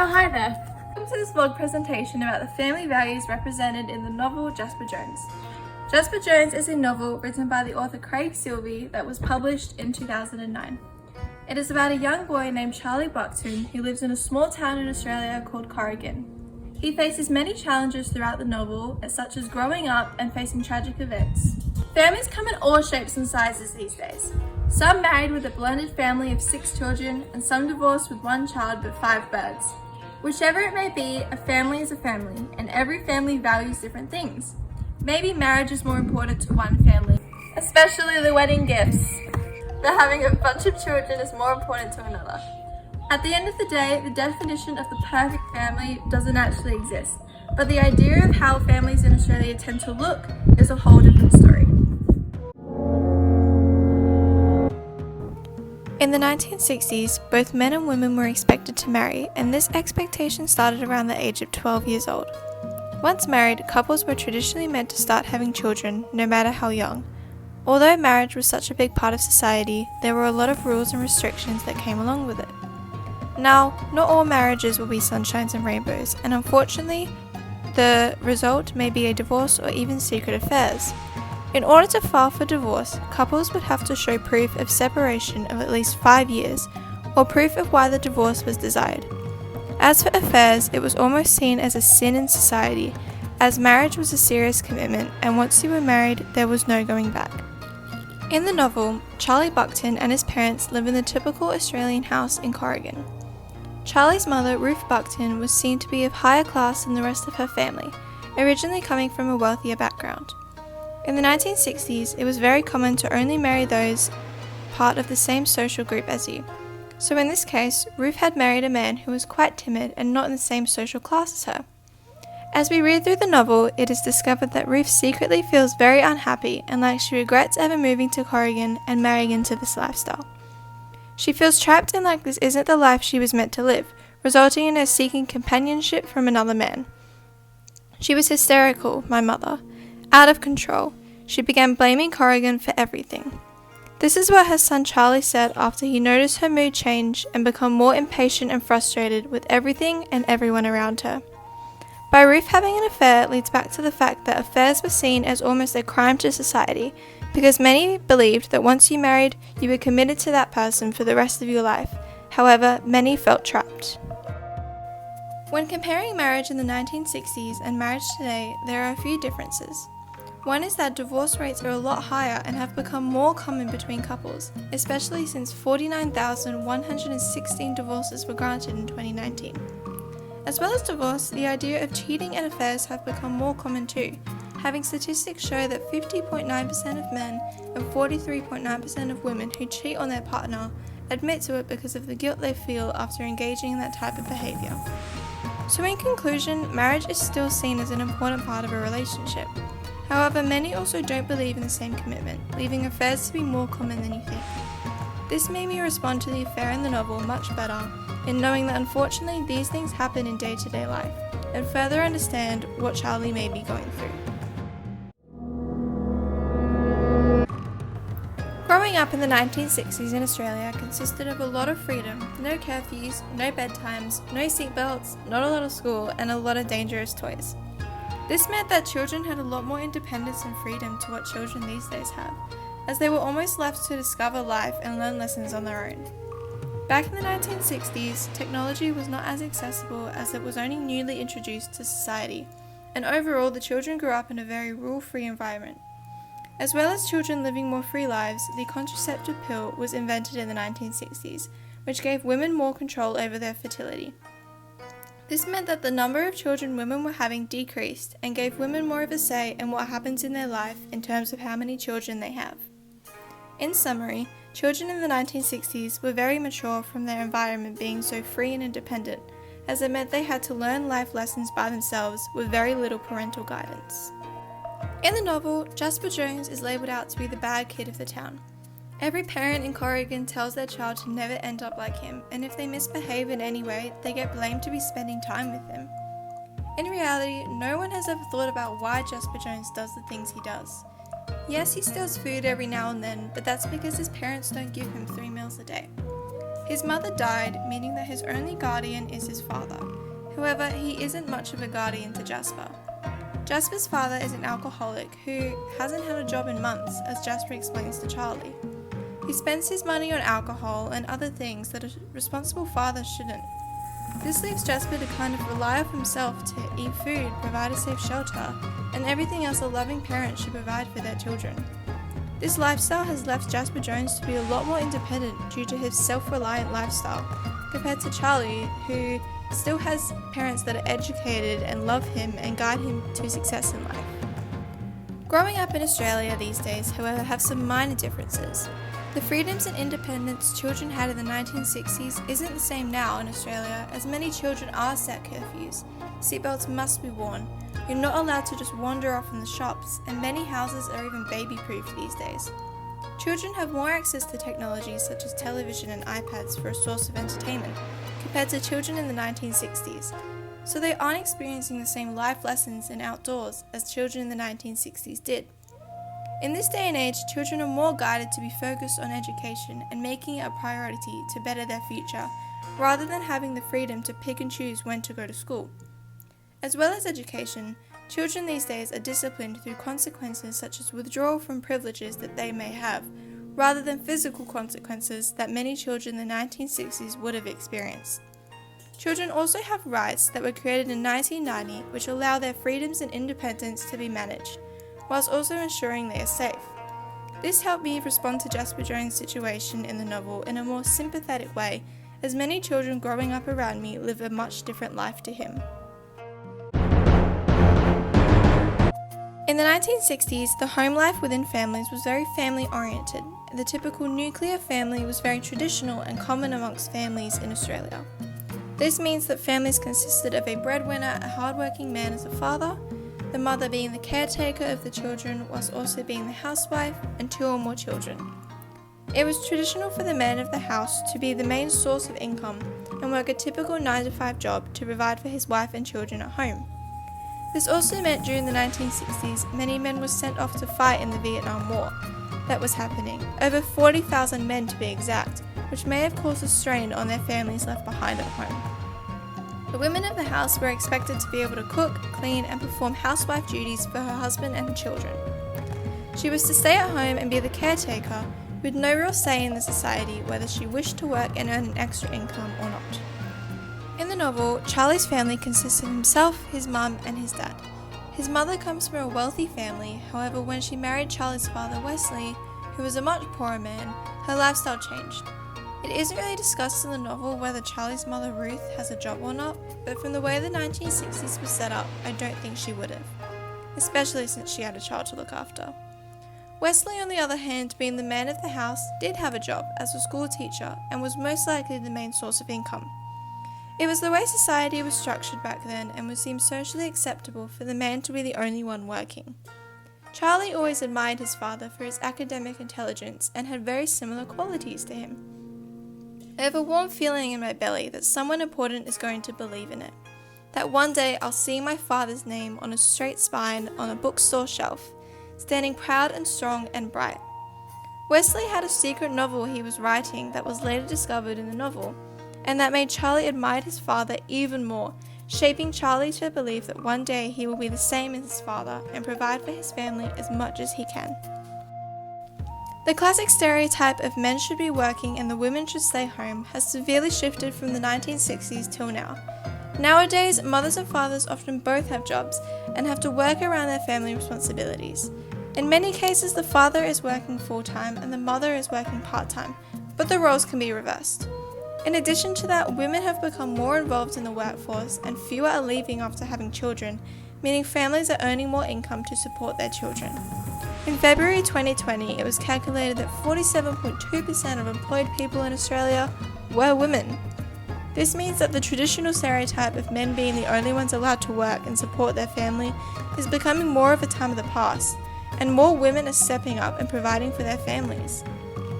Oh, hi there. Welcome to this vlog presentation about the family values represented in the novel Jasper Jones. Jasper Jones is a novel written by the author Craig Silvey that was published in 2009. It is about a young boy named Charlie Buckton who lives in a small town in Australia called Corrigan. He faces many challenges throughout the novel, such as growing up and facing tragic events. Families come in all shapes and sizes these days. Some married with a blended family of 6 children, and some divorced with 1 child but 5 birds. Whichever it may be, a family is a family, and every family values different things. Maybe marriage is more important to one family, especially the wedding gifts. But having a bunch of children is more important to another. At the end of the day, the definition of the perfect family doesn't actually exist, but the idea of how families in Australia tend to look is a whole different story. In the 1960s, both men and women were expected to marry, and this expectation started around the age of 12 years old. Once married, couples were traditionally meant to start having children, no matter how young. Although marriage was such a big part of society, there were a lot of rules and restrictions that came along with it. Now, not all marriages will be sunshines and rainbows, and unfortunately, the result may be a divorce or even secret affairs. In order to file for divorce, couples would have to show proof of separation of at least 5 years, or proof of why the divorce was desired. As for affairs, it was almost seen as a sin in society, as marriage was a serious commitment, and once you were married, there was no going back. In the novel, Charlie Buckton and his parents live in the typical Australian house in Corrigan. Charlie's mother, Ruth Buckton, was seen to be of higher class than the rest of her family, originally coming from a wealthier background. In the 1960s, it was very common to only marry those part of the same social group as you. So in this case, Ruth had married a man who was quite timid and not in the same social class as her. As we read through the novel, it is discovered that Ruth secretly feels very unhappy and like she regrets ever moving to Corrigan and marrying into this lifestyle. She feels trapped and like this isn't the life she was meant to live, resulting in her seeking companionship from another man. She was hysterical, my mother. Out of control, she began blaming Corrigan for everything. This is what her son Charlie said after he noticed her mood change and become more impatient and frustrated with everything and everyone around her. By Ruth having an affair leads back to the fact that affairs were seen as almost a crime to society, because many believed that once you married, you were committed to that person for the rest of your life. However, many felt trapped. When comparing marriage in the 1960s and marriage today, there are a few differences. One is that divorce rates are a lot higher and have become more common between couples, especially since 49,116 divorces were granted in 2019. As well as divorce, the idea of cheating and affairs have become more common too, having statistics show that 50.9% of men and 43.9% of women who cheat on their partner admit to it because of the guilt they feel after engaging in that type of behaviour. So in conclusion, marriage is still seen as an important part of a relationship. However, many also don't believe in the same commitment, leaving affairs to be more common than you think. This made me respond to the affair in the novel much better, in knowing that unfortunately these things happen in day-to-day life, and further understand what Charlie may be going through. Growing up in the 1960s in Australia consisted of a lot of freedom, no curfews, no bedtimes, no seatbelts, not a lot of school, and a lot of dangerous toys. This meant that children had a lot more independence and freedom to what children these days have, as they were almost left to discover life and learn lessons on their own. Back in the 1960s, technology was not as accessible as it was only newly introduced to society, and overall the children grew up in a very rule-free environment. As well as children living more free lives, the contraceptive pill was invented in the 1960s, which gave women more control over their fertility. This meant that the number of children women were having decreased and gave women more of a say in what happens in their life in terms of how many children they have. In summary, children in the 1960s were very mature from their environment being so free and independent, as it meant they had to learn life lessons by themselves with very little parental guidance. In the novel, Jasper Jones is labelled out to be the bad kid of the town. Every parent in Corrigan tells their child to never end up like him, and if they misbehave in any way, they get blamed to be spending time with him. In reality, no one has ever thought about why Jasper Jones does the things he does. Yes, he steals food every now and then, but that's because his parents don't give him 3 meals a day. His mother died, meaning that his only guardian is his father. However, he isn't much of a guardian to Jasper. Jasper's father is an alcoholic who hasn't had a job in months, as Jasper explains to Charlie. He spends his money on alcohol and other things that a responsible father shouldn't. This leaves Jasper to kind of rely on himself to eat food, provide a safe shelter, and everything else a loving parent should provide for their children. This lifestyle has left Jasper Jones to be a lot more independent due to his self-reliant lifestyle, compared to Charlie, who still has parents that are educated and love him and guide him to success in life. Growing up in Australia these days, however, have some minor differences. The freedoms and independence children had in the 1960s isn't the same now in Australia, as many children are set curfews. Seatbelts must be worn. You're not allowed to just wander off in the shops, and many houses are even baby-proof these days. Children have more access to technologies such as television and iPads for a source of entertainment, compared to children in the 1960s, so they aren't experiencing the same life lessons and outdoors as children in the 1960s did. In this day and age, children are more guided to be focused on education and making it a priority to better their future, rather than having the freedom to pick and choose when to go to school. As well as education, children these days are disciplined through consequences such as withdrawal from privileges that they may have, rather than physical consequences that many children in the 1960s would have experienced. Children also have rights that were created in 1990 which allow their freedoms and independence to be managed, whilst also ensuring they are safe. This helped me respond to Jasper Jones' situation in the novel in a more sympathetic way, as many children growing up around me live a much different life to him. In the 1960s, the home life within families was very family-oriented. The typical nuclear family was very traditional and common amongst families in Australia. This means that families consisted of a breadwinner, a hardworking man as a father, the mother being the caretaker of the children whilst also being the housewife, and 2 or more children. It was traditional for the man of the house to be the main source of income and work a typical 9-to-5 job to provide for his wife and children at home. This also meant during the 1960s, many men were sent off to fight in the Vietnam War that was happening, over 40,000 men to be exact, which may have caused a strain on their families left behind at home. The women of the house were expected to be able to cook, clean, and perform housewife duties for her husband and her children. She was to stay at home and be the caretaker, with no real say in the society whether she wished to work and earn an extra income or not. In the novel, Charlie's family consists of himself, his mum, and his dad. His mother comes from a wealthy family, however when she married Charlie's father Wesley, who was a much poorer man, her lifestyle changed. It isn't really discussed in the novel whether Charlie's mother Ruth has a job or not, but from the way the 1960s was set up, I don't think she would have, especially since she had a child to look after. Wesley, on the other hand, being the man of the house, did have a job as a school teacher and was most likely the main source of income. It was the way society was structured back then and would seem socially acceptable for the man to be the only one working. Charlie always admired his father for his academic intelligence and had very similar qualities to him. I have a warm feeling in my belly that someone important is going to believe in it. That one day I'll see my father's name on a straight spine on a bookstore shelf, standing proud and strong and bright. Wesley had a secret novel he was writing that was later discovered in the novel, and that made Charlie admire his father even more, shaping Charlie to believe that one day he will be the same as his father and provide for his family as much as he can. The classic stereotype of men should be working and the women should stay home has severely shifted from the 1960s till now. Nowadays, mothers and fathers often both have jobs and have to work around their family responsibilities. In many cases, the father is working full-time and the mother is working part-time, but the roles can be reversed. In addition to that, women have become more involved in the workforce and fewer are leaving after having children, meaning families are earning more income to support their children. In February 2020, it was calculated that 47.2% of employed people in Australia were women. This means that the traditional stereotype of men being the only ones allowed to work and support their family is becoming more of a time of the past, and more women are stepping up and providing for their families.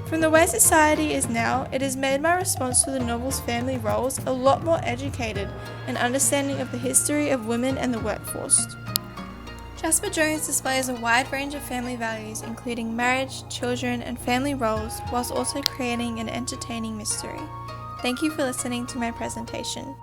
From the way society is now, it has made my response to the novel's family roles a lot more educated and understanding of the history of women and the workforce. Jasper Jones displays a wide range of family values including marriage, children and family roles whilst also creating an entertaining mystery. Thank you for listening to my presentation.